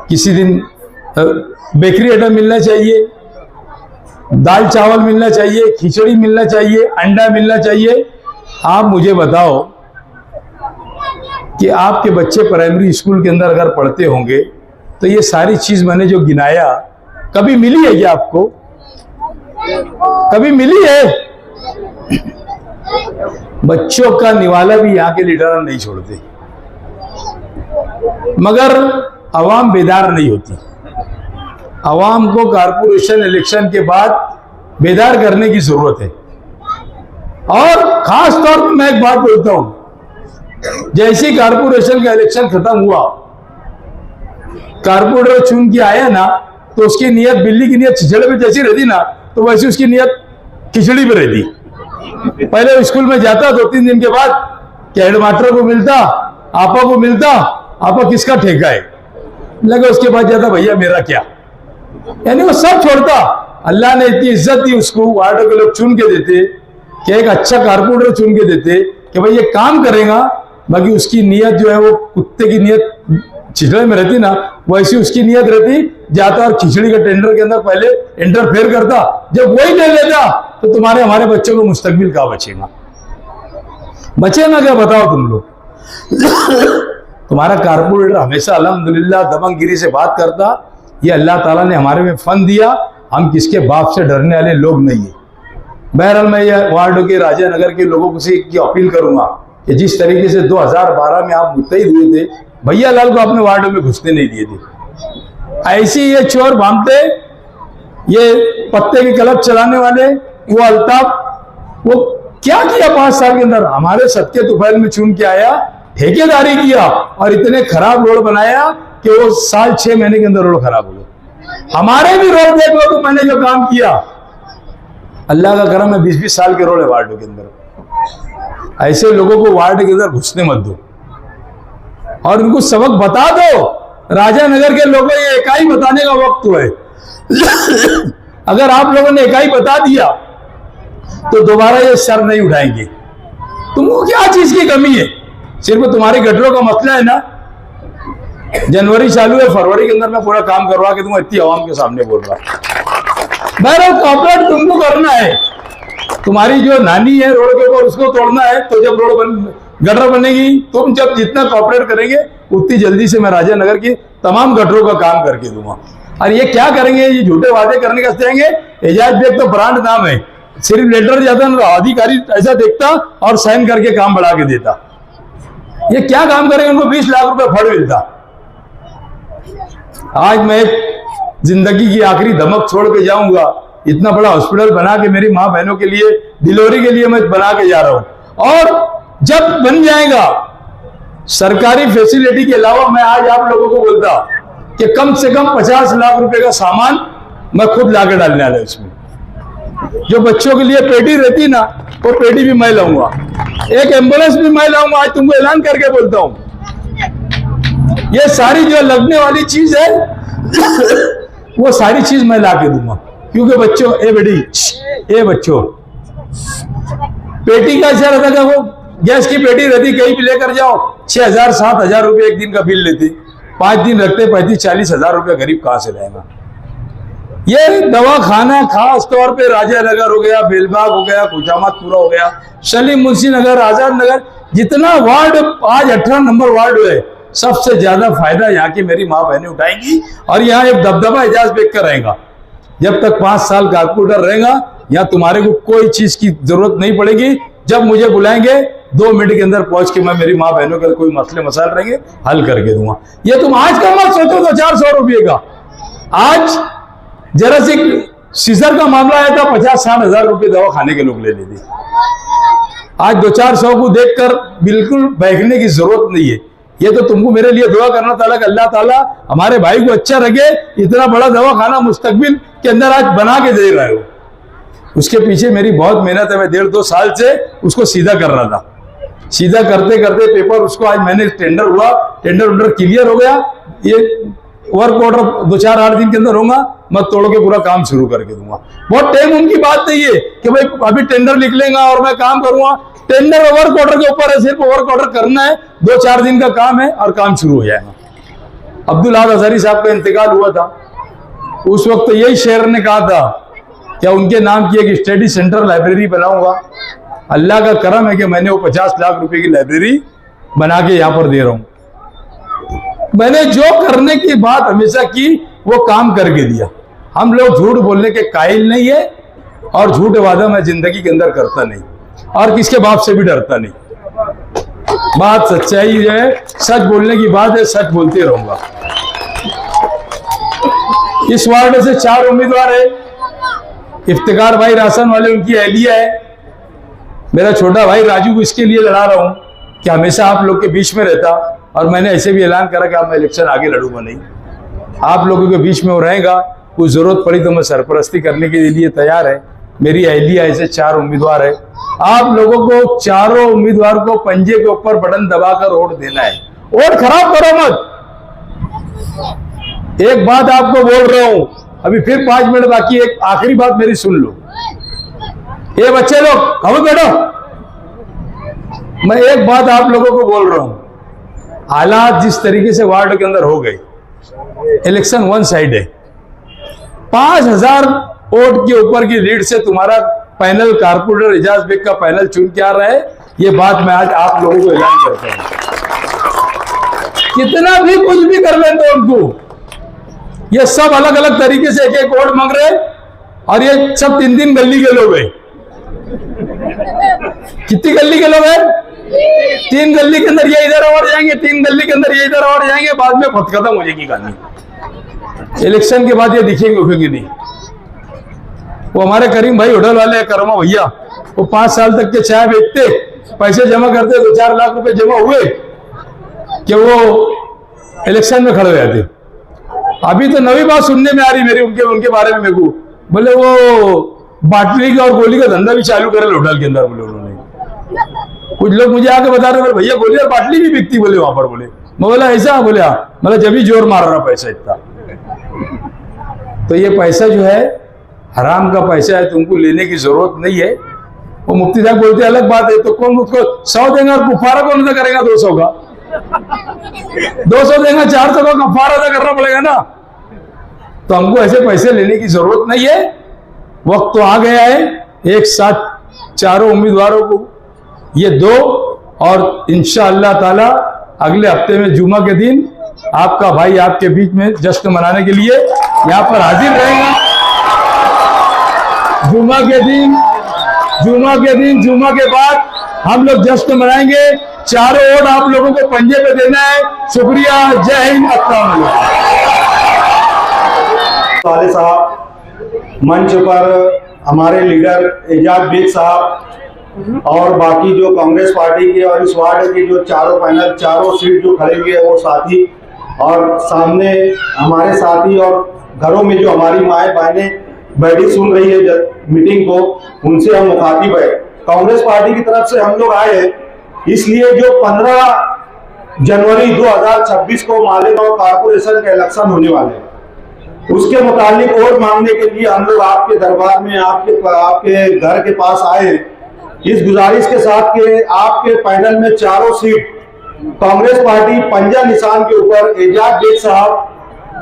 S1: किसी दिन बेकरी आइटम मिलना चाहिए, दाल चावल मिलना चाहिए, खिचड़ी मिलना चाहिए, अंडा मिलना चाहिए। आप मुझे बताओ कि आपके बच्चे प्राइमरी स्कूल के अंदर अगर पढ़ते होंगे तो ये सारी चीज मैंने जो गिनाया कभी मिली है क्या आपको? कभी मिली है? बच्चों का निवाला भी यहाँ के लीडर नहीं छोड़ते, मगर अवाम बेदार नहीं होती। अवाम को कारपोरेशन इलेक्शन के बाद बेदार करने की जरूरत है। और खास तौर पर मैं एक बात बोलता हूं, जैसे कारपोरेशन का इलेक्शन खत्म हुआ, कारपोरेटर चुन के आया ना तो उसकी नियत, बिल्ली की नियत छिछड़े पे जैसी रहती ना, तो वैसी उसकी नियत खिचड़ी पे रहती। पहले स्कूल में जाता 2-3 दिन के बाद कि हेडमास्टर को मिलता, आपा को मिलता, आपा किसका ठेका है, लगा उसके बाद जाता भैया मेरा क्या, यानी वो सब छोड़ता। अल्लाह ने इतनी इज्जत दी उसको, वार्डों के लोग चुन के देते कि एक अच्छा कारपोरेटर चुन के देते कि भाई ये काम करेगा, बाकी उसकी नियत जो है वो कुत्ते की नियत छिछड़े में रहती ना, वैसी उसकी नियत रहती। जाता और खिचड़ी के टेंडर के अंदर पहले इंटरफेयर करता। जब वही ले लेता तो तुम्हारे हमारे बच्चों को मुस्तकबिल कहाँ बचेगा? बचेगा क्या बताओ तुम लोग? तुम्हारा कारपोरेटर हमेशा अल्हम्दुलिल्लाह दबंगगिरी से बात करता। ये अल्लाह ताला ने हमारे में फन दिया, हम किसके बाप से डरने वाले लोग नहीं है। बहरहाल मैं ये वार्ड के राजा नगर के लोगों से की अपील करूंगा कि जिस तरीके से 2012 में आप मुत्तहिद हुए थे, भैया लाल को अपने वार्डों में घुसने नहीं दिए थे, ऐसे ये चोर भामटे, ये पत्ते के क्लब चलाने वाले, वो अल्ताफ, वो क्या किया 5 साल के अंदर? हमारे सदके तुफैल में चुन के आया, ठेकेदारी किया और इतने खराब रोड बनाया कि वो 6 महीने के अंदर रोड खराब हो गए। हमारे भी रोड देख लो तो मैंने जो काम किया, अल्लाह का करम है, 20-20 साल के रोड है वार्डों के अंदर। ऐसे लोगों को वार्ड के अंदर घुसने मत दो और उनको सबक बता दो। राजा नगर के लोगों ये इकाई बताने का वक्त है। अगर आप लोगों ने इकाई बता दिया तो दोबारा ये सर नहीं उठाएंगे। तुमको क्या चीज की कमी है? सिर्फ तुम्हारी गटरों का मसला है ना। जनवरी चालू है, फरवरी के अंदर मैं पूरा काम करवा के दूंगा, इतनी आवाम के सामने बोल रहा। बहरहाल कॉपरेट तुमको करना है। तुम्हारी जो नानी है रोड के ऊपर, उसको तोड़ना है, तो जब गटर बनेगी, तुम जब जितना कॉपरेट करेंगे उतनी जल्दी से मैं राजा नगर की तमाम गटरों का काम करके दूंगा। और ये क्या करेंगे? ये झूठे वादे करने का चाहेंगे। एजाज बेग तो ब्रांड नाम है, सिर्फ लेटर जाता ना, अधिकारी ऐसा देखता और साइन करके काम बढ़ा के देता। ये क्या काम करेंगे? उनको 20 लाख रुपए फंड मिलता। आज मैं जिंदगी की आखिरी धमक छोड़ के जाऊंगा इतना बड़ा हॉस्पिटल बना के मेरी माँ बहनों के लिए डिलीवरी के लिए मैं बना के जा रहा हूं। और जब बन जाएगा सरकारी फैसिलिटी के अलावा, मैं आज आप लोगों को बोलता कि कम से कम 50 लाख रुपए का सामान मैं खुद लाके डालने वाला इसमें। जो बच्चों के लिए पेटी रहती ना, वो पेटी भी मैं लाऊंगा, एक एम्बुलेंस भी मैं लाऊंगा। आज तुमको ऐलान करके बोलता हूं, ये सारी जो लगने वाली चीज है वो सारी चीज मैं ला के दूंगा। क्योंकि बच्चों, ए बच्चों, पेटी का ऐसा रहता था, वो गैस की पेटी रहती, कहीं भी लेकर जाओ 6,000 7,000 रुपए एक दिन का बिल लेती, 5 दिन रखते 35-40 हजार रुपए गरीब कहां से लाएगा। ये दवा खाना खास तौर पे राजा नगर हो गया, बेलबाग हो गया, खुजामतपुरा हो गया, सलीम मुंशी नगर, आजाद नगर, जितना वार्ड आज 18 नंबर वार्ड है, सबसे ज्यादा फायदा यहाँ की मेरी माँ बहनें उठाएंगी। और यहाँ एक दबदबा एजाज बेग कर रहेगा। जब तक 5 साल कारपोरेटर रहेगा, यहाँ तुम्हारे को कोई चीज की जरूरत नहीं पड़ेगी। जब मुझे बुलाएंगे 2 मिनट के अंदर पहुंच के मैं मेरी माँ बहनों के कोई मसले मसाइल रहेंगे हल करके दूंगा। ये तुम आज का मत सोचो 200-400 रुपये का। आज जरा सी सीजर का मामला आया था, 50-60 हजार रुपये दवा खाने के लोग ले लेते। आज 200-400 को देखकर बिल्कुल बहकने की जरूरत नहीं है। ये तो तुमको मेरे लिए दुआ करना ताला कि अल्लाह ताला हमारे भाई को अच्छा रखे। इतना बड़ा दवा खाना मुस्तकबिल के अंदर आज बना के दे रहे हो, उसके पीछे मेरी बहुत मेहनत है। मैं 1.5-2 साल से उसको सीधा कर रहा था। सीधा करते करते पेपर उसको आज मैंने टेंडर हुआ, टेंडर क्लियर हो गया। ये वर्क ऑर्डर 2-4-8 दिन के अंदर होगा, मैं तोड़ के पूरा काम शुरू करके दूंगा। बहुत टाइम उनकी बात नहीं है कि भाई अभी टेंडर लिख लेगा और मैं काम करूंगा। टेंडर और वर्क ऑर्डर के ऊपर है, सिर्फ वर्क ऑर्डर करना है, 2-4 दिन का काम है और काम शुरू हो जाएगा। अब्दुल अहद हजारी साहब का इंतकाल हुआ था, उस वक्त यही शहर ने कहा था क्या उनके नाम की एक स्टडी सेंटर लाइब्रेरी बनाऊंगा। अल्लाह का करम है कि मैंने वो 50 लाख रुपए की लाइब्रेरी बना के यहाँ पर दे रहा हूं। मैंने जो करने की बात हमेशा की वो काम करके दिया। हम लोग झूठ बोलने के कायल नहीं है और झूठ वादा मैं जिंदगी के अंदर करता नहीं और किसके बाप से भी डरता नहीं। बात सच्चाई है, सच बोलने की बात है, सच बोलते रहूंगा। इस वार्ड से 4 उम्मीदवार है। इफ्तिकार भाई राशन वाले, उनकी अहलिया है। मेरा छोटा भाई राजू, इसके लिए लड़ा रहा हूं कि हमेशा आप लोग के बीच में रहता। और मैंने ऐसे भी ऐलान करा कि अब मैं इलेक्शन आगे लड़ूंगा नहीं, आप लोगों के बीच में वो रहेगा। कुछ जरूरत पड़ी तो मैं सरपरस्ती करने के लिए तैयार है। मेरी अहलिया ऐसे 4 उम्मीदवार है। आप लोगों को चारों उम्मीदवार को पंजे के ऊपर बटन दबाकर वोट देना है। वोट खराब करो मत। एक बात आपको बोल रहा हूं, अभी फिर 5 मिनट बाकी, एक आखिरी बात मेरी सुन लो। ये बच्चे लोग खबर बैठो, मैं एक बात आप लोगों को बोल रहा हूं। हालात जिस तरीके से वार्ड के अंदर हो गए, इलेक्शन वन साइड है। 5000 वोट के ऊपर की लीड से तुम्हारा पैनल कारपोरेटर एजाज बेग का पैनल चुन के आ रहा है। ये बात मैं आज आप लोगों को ऐलान करता हूं। कितना भी कुछ भी कर लें तो उनको, ये सब अलग अलग तरीके से एक वोट मांग रहे हैं और ये सब 3-3 गली के लोग हैं। कितनी गली के लोग हैं? 3 गली के अंदर ये इधर और जाएंगे, 3 गली के अंदर ये इधर और जाएंगे, बाद में खुद खत्म हो जाएगी कहानी। इलेक्शन के बाद ये दिखेंगे उठेंगे नहीं। वो हमारे करीम भाई होटल वाले करमा भैया, वो 5 साल तक के चाय बेचते, पैसे जमा करते, 2-4 लाख रुपए जमा हुए कि वो इलेक्शन में खड़े हो जाते। अभी तो नवी बात सुनने में आ रही मेरी उनके बारे में, मेरे को बोले वो बाटली का और गोली का धंधा भी चालू करे होटल के अंदर। बोले उन्होंने, कुछ लोग मुझे आके बता रहे भैया गोली और बाटली भी बिकती, बोले वहां पर। बोले, मैं बोला ऐसा? बोले हाँ। मतलब जब भी जोर मार रहा पैसा इतना। तो ये पैसा जो है हराम का पैसा है, तुमको लेने की जरूरत नहीं है। वो मुफ्ती साहब बोलते अलग बात है, तो कौन मुझको 100 देगा और कुफारा कौन अदा करेगा? 200 का 200 देगा, 400 का कफारा अदा करना पड़ेगा ना। तो हमको ऐसे पैसे लेने की जरूरत नहीं है। वक्त तो आ गया है, एक साथ चारों उम्मीदवारों को ये दो, और इंशाअल्लाह ताला अगले हफ्ते में जुमा के दिन आपका भाई आपके बीच में जश्न मनाने के लिए यहाँ पर हाजिर रहेगा। जुमा के बाद हम लोग जश्न मनाएंगे। चारों ओर आप लोगों को पंजे पे देना है। शुक्रिया, जय हिंद, अस्सलाम वालेकुम।
S2: साहब मंच पर हमारे लीडर एजाज बेग साहब और बाकी जो कांग्रेस पार्टी के और इस वार्ड के जो चारों पैनल, चारों सीट जो खड़े हुए हैं वो साथी, और सामने हमारे साथी और घरों में जो हमारी माएँ बहनें बैठी सुन रही है मीटिंग को, उनसे हम मुखातिब है। कांग्रेस पार्टी की तरफ से हम लोग आए हैं इसलिए जो 15 जनवरी 2026 को मालेगांव कारपोरेशन के इलेक्शन होने वाले हैं, उसके मुतालिक वोट मांगने के लिए हम लोग आपके दरबार में, आपके घर के पास आए हैं इस गुजारिश के साथ कि आपके पैनल में चारों सीट कांग्रेस पार्टी पंजा निशान के ऊपर एजाज बेग साहब,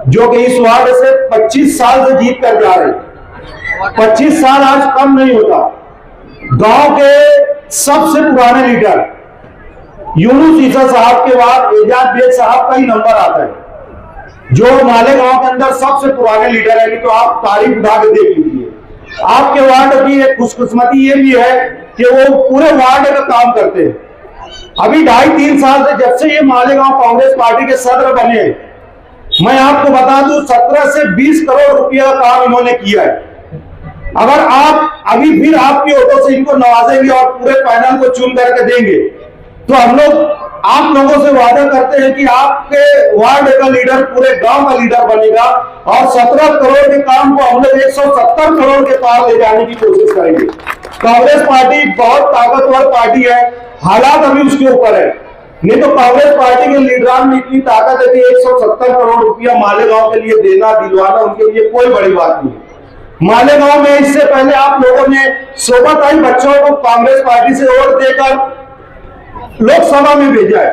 S2: जो कि इस वार्ड से 25 साल से जीत कर जा रहे हैं। 25 साल आज कम नहीं होता। गांव के सबसे पुराने लीडर यूनुस ईसा साहब के बाद एजाज बेग साहब का ही नंबर आता है, जो मालेगांव के अंदर सबसे पुराने लीडर है। तो आप तारीफ उठा के देख लीजिए। आपके वार्ड की एक खुशकिस्मती ये भी है कि वो पूरे वार्ड का काम करते हैं। अभी 2.5-3 साल से जब से ये मालेगांव कांग्रेस पार्टी के सदर बने, मैं आपको बता दूं 17 से 20 करोड़ रुपया का काम इन्होंने किया है। अगर आप अभी फिर आपके वोटों से इनको नवाजेंगे और पूरे पैनल को चुन करके देंगे तो हम लोग आप लोगों से वादा करते हैं कि आपके वार्ड का लीडर पूरे गांव का लीडर बनेगा और 17 करोड़ के काम को हम लोग 170 करोड़ के पार ले जाने की कोशिश करेंगे। कांग्रेस पार्टी बहुत ताकतवर पार्टी है, हालात अभी उसके ऊपर है, नहीं तो कांग्रेस पार्टी के लीडरान में इतनी ताकत है कि 170 करोड़ रुपया मालेगांव के लिए देना, दिलवाना उनके लिए कोई बड़ी बात नहीं है। मालेगांव में इससे पहले आप लोगों ने शोभाताई बच्चों को कांग्रेस पार्टी से वोट देकर लोकसभा में भेजा है।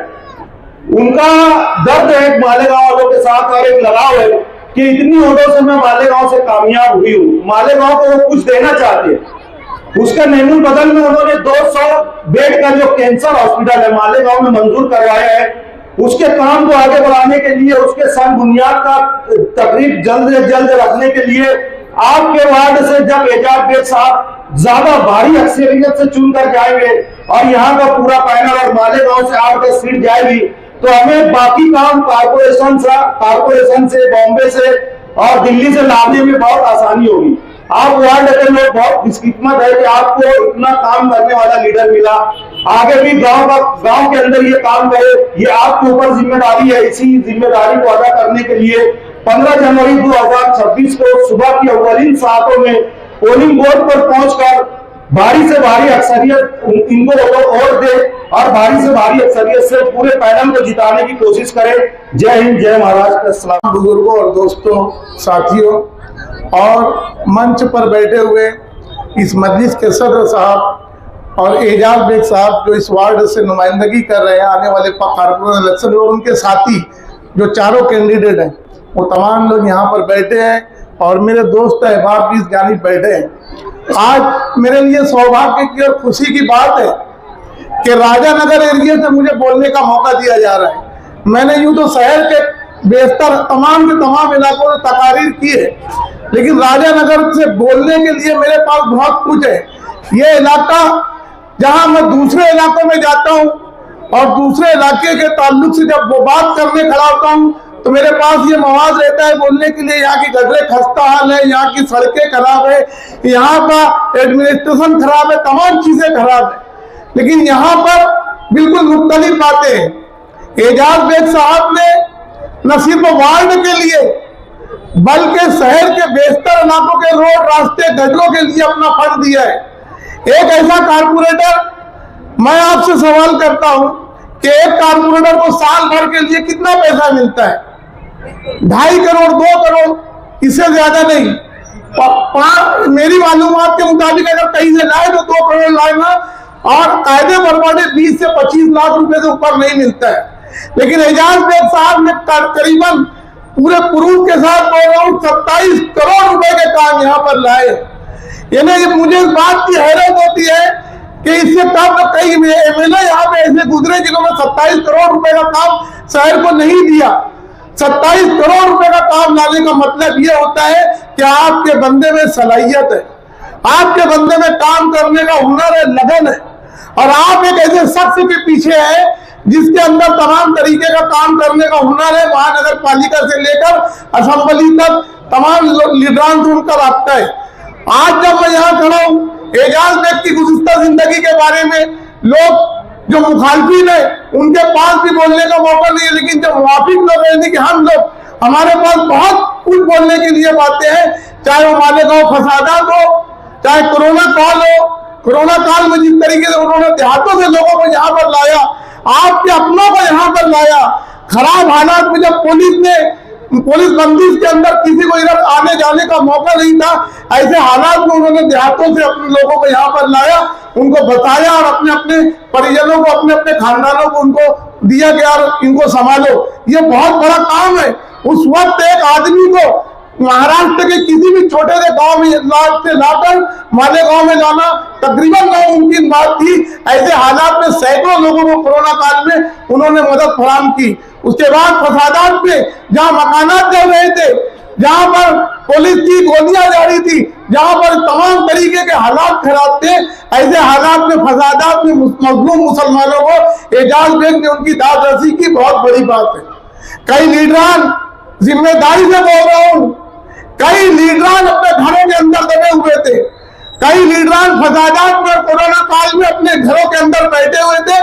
S2: उनका दर्द है मालेगांव वालों के साथ और एक लगाव है कि इतनी वोटों से मैं मालेगांव से कामयाब हुई हूं। मालेगांव को वो कुछ देना चाहते हैं। उसका नेमूल बदल में उन्होंने 200 बेड का जो कैंसर हॉस्पिटल है मालेगांव में मंजूर करवाया है। उसके काम को आगे बढ़ाने के लिए, उसके संग बुनियाद का तकरीब जल्द से जल्द रखने के लिए आपके वार्ड से जब एजाज बेग साहब ज्यादा भारी अक्सरियत से चुनकर जाएंगे और यहाँ का पूरा पैनल और मालेगांव से 8-10 सीट जाएगी तो हमें बाकी काम कारपोरेशन से, बॉम्बे से और दिल्ली से लाने में बहुत आसानी होगी। आप वार्ड के लोग बहुत खुशकिस्मत है कि आपको इतना काम करने वाला लीडर मिला। आगे भी गांव के अंदर ये काम करे, ये आपके ऊपर जिम्मेदारी है। इसी जिम्मेदारी को अदा करने के लिए 15 जनवरी 2026 को सुबह की अव्वलीन सातों में पोलिंग बूथ पर पहुंचकर भारी से भारी अक्सरियत इनको वोट दे और भारी से भारी अक्सरियत से पूरे पैनल को जिताने की कोशिश करें। जय हिंद, जय महाराष्ट्र। अस्सलाम।
S3: बुजुर्गों और दोस्तों, साथियों और मंच पर बैठे हुए इस मजलिस के सदर साहब और एजाज बेग साहब जो इस वार्ड से नुमाइंदगी कर रहे हैं आने वाले कारपोरेशन इलेक्शन में, और उनके साथी जो चारों कैंडिडेट हैं वो तमाम लोग यहाँ पर बैठे हैं और मेरे दोस्त अहबाब भी इस जानिब बैठे हैं। आज मेरे लिए सौभाग्य की और खुशी की बात है कि राजानगर एरिया से मुझे बोलने का मौका दिया जा रहा है। मैंने यूं तो शहर के बेहतर तमाम के तमाम इलाकों में तकारीर की है, लेकिन राजानगर से बोलने के लिए मेरे पास बहुत कुछ है। ये इलाका जहां मैं दूसरे इलाकों में जाता हूं और दूसरे इलाके के ताल्लुक से जब वो बात करने खड़ा होता हूं तो मेरे पास ये मवाज रहता है बोलने के लिए। यहाँ की गटरें खस्ता हाल है, यहाँ की सड़कें खराब है, यहाँ का एडमिनिस्ट्रेशन खराब है, तमाम चीजें खराब है, लेकिन यहाँ पर बिल्कुल मुख्तलिफ बातें हैं। एजाज बेग साहब ने न सिर्फ वार्ड के लिए बल्कि शहर के बेहतर इलाकों के रोड, रास्ते, गटरों के लिए अपना फंड दिया है। एक ऐसा कारपोरेटर, मैं आपसे सवाल करता हूं कि एक कारपोरेटर को साल भर के लिए कितना पैसा मिलता है? 2.5 करोड़, 2 करोड़, इससे ज्यादा नहीं। मेरी मालूमात के मुताबिक अगर कहीं से लाए तो 2 करोड़ लाएगा और कायदे बरबादे 20 से 25 लाख रुपए से ऊपर नहीं मिलता है। लेकिन एजाज बेग साहब ने करीबन पूरे प्रूफ के साथ 27 करोड़ रुपए के काम यहाँ पर लाए। यानी मुझे इस बात की हैरत होती है कि इससे कम कई एमएलए यहाँ पे ऐसे गुजरे जिन्होंने 27 करोड़ रुपए का काम शहर को नहीं दिया। 27 करोड़ रुपए का काम लाने का मतलब यह होता है कि आपके बंदे में सलाहियत है, आपके बंदे में काम करने का हुनर है, लगन है, और आप एक ऐसे शख्स के पीछे है जिसके अंदर तमाम तरीके का काम करने का हुनर है। महानगर पालिका से लेकर असेंबली तक तमाम लीडरान से उनका रास्ता है। आज जब मैं यहाँ खड़ा हूँ, एजाज बेग की गुज़िश्ता जिंदगी के बारे में लोग जो मुखालफिन है उनके पास भी बोलने का मौका नहीं है, लेकिन जो मुवाफिक लोग हैं कि हम लोग, हमारे पास बहुत कुछ बोलने के लिए बातें हैं। चाहे वो मालेगांव फसादात हो, चाहे कोरोना काल हो। कोरोना काल में जिस तरीके से उन्होंने देहातों से लोगों को यहाँ पर लाया, आपके अपनों को यहाँ पर लाया, खराब हालात में जब पुलिस बंदिश के अंदर किसी को इधर आने जाने का मौका नहीं था, ऐसे हालात में उन्होंने देहातों से अपने लोगों को यहाँ पर लाया, उनको बताया और अपने अपने परिजनों को, अपने अपने खानदानों को उनको दिया कि यार इनको संभालो। ये बहुत बड़ा काम है। उस वक्त एक आदमी को महाराष्ट्र के किसी भी छोटे से गांव में से लाकर मालेगांव में जाना तकरीबन नामुमकिन बात थी। ऐसे हालात में सैकड़ों लोगों को कोरोना काल में उन्होंने मदद फराहम की। उसके बाद फसादात में जहां मकानात जल रहे थे, जहां पर पुलिस की गोलियां जा रही थी, जहां पर तमाम तरीके के हालात खराब थे, ऐसे हालात में फसादात में मजलूम मुसलमानों को एजाज बेग ने उनकी दाद रसी की, बहुत बड़ी बात है। कई लीडरान, जिम्मेदारी से बोल रहा हूं, कई लीडरान अपने घरों के अंदर दबे हुए थे। कई लीडरान फसादात में कोरोना काल में अपने घरों के अंदर बैठे हुए थे,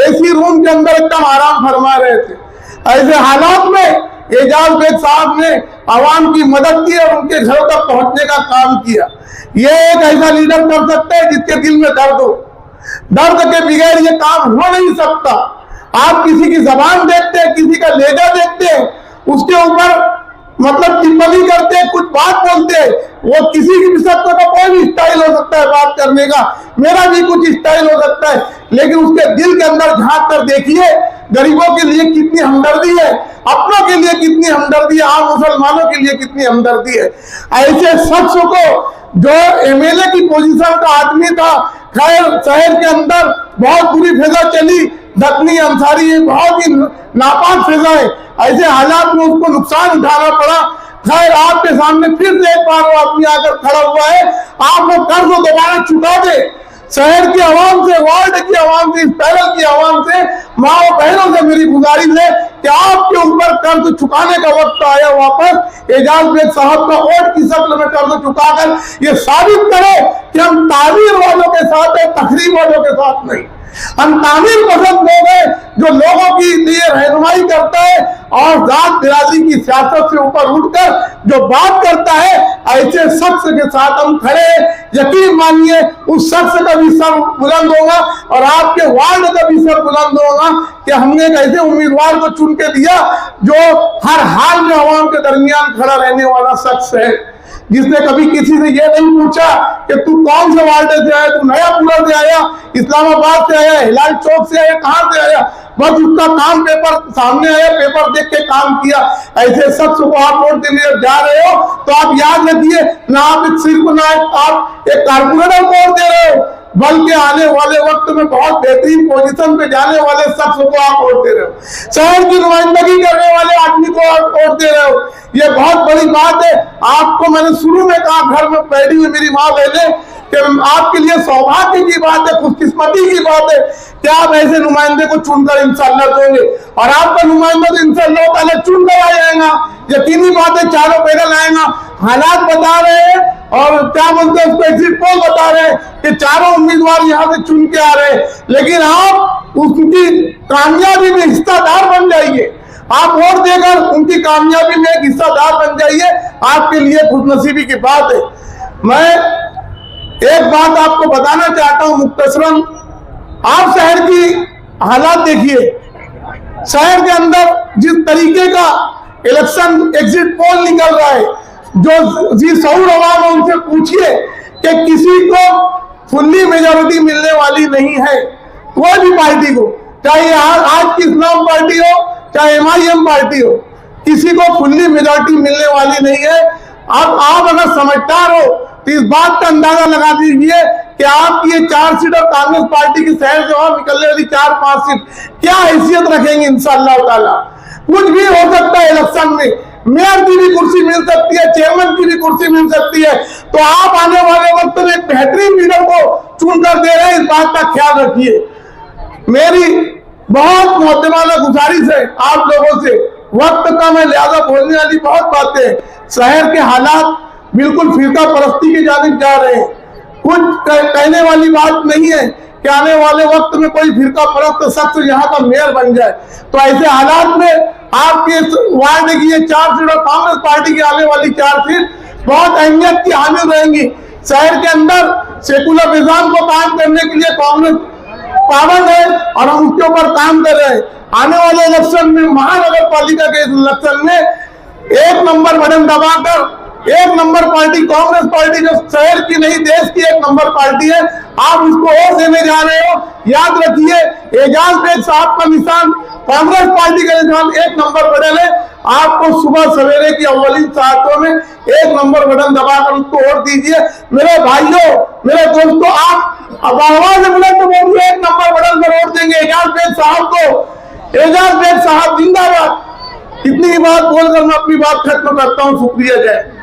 S3: एसी रूम के अंदर एकदम आराम फरमा रहे थे। ऐसे हालात में एजाज बेग साहब ने आवाम की मदद की और उनके घरों तक पहुंचने का काम किया। ये एक ऐसा लीडर कर सकते हैं जिसके दिल में दर्द हो। दर्द के बगैर ये काम हो नहीं सकता। आप किसी की जबान देखते हैं, किसी का लहजा देखते हैं, उसके ऊपर मतलब टिप्पणी करते हैं, कुछ बात बोलते हैं, वो किसी की भी सकता का कोई भी स्टाइल हो सकता है बात करने का, मेरा भी कुछ स्टाइल हो सकता है, लेकिन उसके दिल के अंदर झांक कर देखिए, गरीबों के लिए कितनी हमदर्दी है, अपनों के लिए कितनी हमदर्दी है, आम मुसलमानों के लिए कितनी हमदर्दी है। ऐसे शख्स को जो एमएलए की पोजीशन का आदमी था, खैर शहर के अंदर बहुत बुरी फिजा चली, दखनी अंसारी बहुत ही नापाक फिजा है, ऐसे हालात में उसको नुकसान उठाना पड़ा। खैर आपके सामने फिर से एक बार वो आदमी आकर खड़ा हुआ है, आप वो कर्ज दोबारा चुका दे। शहर की आवाम से, वार्ड की आवाम से, इस पैनल की आवाम से, माओ बहनों से मेरी गुजारिश है कि आपके ऊपर कर्ज चुकाने का वक्त आया वापस। एजाज बेग साहब का वोट की शक्ल में कर्ज चुकाकर ये साबित करो कि हम तामीर वालों के साथ है, तकरीब वालों के साथ नहीं। हम तामीर पसंद लोग हैं जो लोगों के लिए रहनुमाई करता है और जात बिरादरी की सियासत से ऊपर उठकर जो बात करता है, ऐसे शख्स के साथ हम खड़े हैं। यकीन मानिए उस शख्स का भी सर बुलंद होगा और आपके वार्ड का भी सर बुलंद होगा कि हमने एक ऐसे उम्मीदवार को चुन के दिया जो हर हाल में आवाम के दरमियान खड़ा रहने वाला शख्स है, जिसने कभी किसी से यह नहीं पूछा कि तू कौन से वार्ड से आया, तू नयापुरा से आया, इस्लामाबाद से आया, हिलाल चौक से आया, कहां से आया, बस उसका काम पेपर सामने आया, पेपर देख के काम किया। ऐसे शख्स को आप वोट देने जा रहे हो तो आप याद रखिए, ना आप सिर्फ ना आप एक कारपोरेटर वोट दे रहे हो, बल्कि आने वाले वक्त में बहुत बेहतरीन पोजीशन पे जाने वाले शख्स को आप वोट दे रहे हो, शहर की नुमाइंदगी करने वाले आदमी को आप वोट दे रहे हो। ये बहुत बड़ी बात है। आपको मैंने शुरू में कहा, घर में बैठी हुई मेरी माँ बहने, कि आपके लिए सौभाग्य की बात है, खुशकिस्मती की बात है कि आप ऐसे नुमाइंदे को चुनकर इंशाअल्लाह दोगे और आपका नुमाइंदा तो इंशाअल्लाह ताला चुन कर आ जाएगा। यकीनी बात है, चारों पैदल आएगा। हालात बता रहे हैं और क्या बोलते हैं उसको, एग्जिट पोल बता रहे हैं कि चारों उम्मीदवार यहाँ से चुन के आ रहे हैं, लेकिन आप उनकी कामयाबी में हिस्सादार बन जाइए। आप वोट देकर उनकी कामयाबी में एक हिस्सादार बन जाइए, आपके लिए खुशनसीबी की बात है। मैं एक बात आपको बताना चाहता हूं मुख्तसरन, आप शहर की हालात देखिए। शहर के अंदर जिस तरीके का इलेक्शन एग्जिट पोल निकल रहा है, जो जी सऊर आवाम है उनसे पूछिए कि किसी को फुल्ली मेजॉरिटी मिलने वाली नहीं है, कोई भी पार्टी को, चाहे आज की इस्लाम पार्टी हो चाहे एमआईएम पार्टी हो, किसी को फुल्ली मेजॉरिटी मिलने वाली नहीं है। अब आप अगर समझदार हो तो इस बात का अंदाजा लगा दीजिए कि आपकी ये 4 सीट और कांग्रेस पार्टी की शहर से और निकलने वाली 4-5 सीट क्या हैसियत रखेंगे इंशाअल्लाह ताला। कुछ भी हो सकता है इलेक्शन में, मेयर की भी कुर्सी मिल सकती है, चेयरमैन की भी कुर्सी मिल सकती है। तो आप आने वाले वक्त में एक बेहतरीन लीडर को चुनकर दे रहे हैं, इस बात का ख्याल रखिए। मेरी बहुत मुकद्दमाना गुजारिश है आप लोगों से, वक्त का मैं लिहाजा बोलने वाली बहुत बातें, शहर के हालात बिल्कुल फिरका परस्ती की जानिब जा रहे हैं। कुछ कहने वाली बात नहीं है कि आने वाले वक्त में कोई फिरका परस्त शख्स यहाँ का मेयर बन जाए। तो ऐसे हालात में आपके वार्ड की ये 4 सीट और कांग्रेस पार्टी की आने वाली 4 सीट बहुत अहमियत की हामिल रहेंगी। शहर के अंदर सेकुलर निजाम को कायम करने के लिए कांग्रेस पाबंद है और हम उसके ऊपर काम कर रहे हैं। आने वाले इलेक्शन में, महानगर पालिका के इलेक्शन में 1 नंबर बटन दबाकर 1 नंबर पार्टी कांग्रेस पार्टी, जो शहर की नहीं देश की 1 नंबर पार्टी है, आप उसको वोट देने जा रहे हो। याद रखिए, एजाज बेग साहब का निशान, कांग्रेस पार्टी का निशान 1 नंबर बटन है। आपको सुबह सवेरे की अव्वलीन सातों में 1 नंबर बटन दबाकर उसको वोट दीजिए। मेरे भाइयों, मेरे दोस्तों, आप आवाज बुलंद बोलिए, 1 नंबर बटन पर वोट देंगे एजाज बेग साहब को। एजाज बेग साहब जिंदाबाद। इतनी बात बोलकर मैं अपनी बात खत्म करता हूँ। शुक्रिया। जय।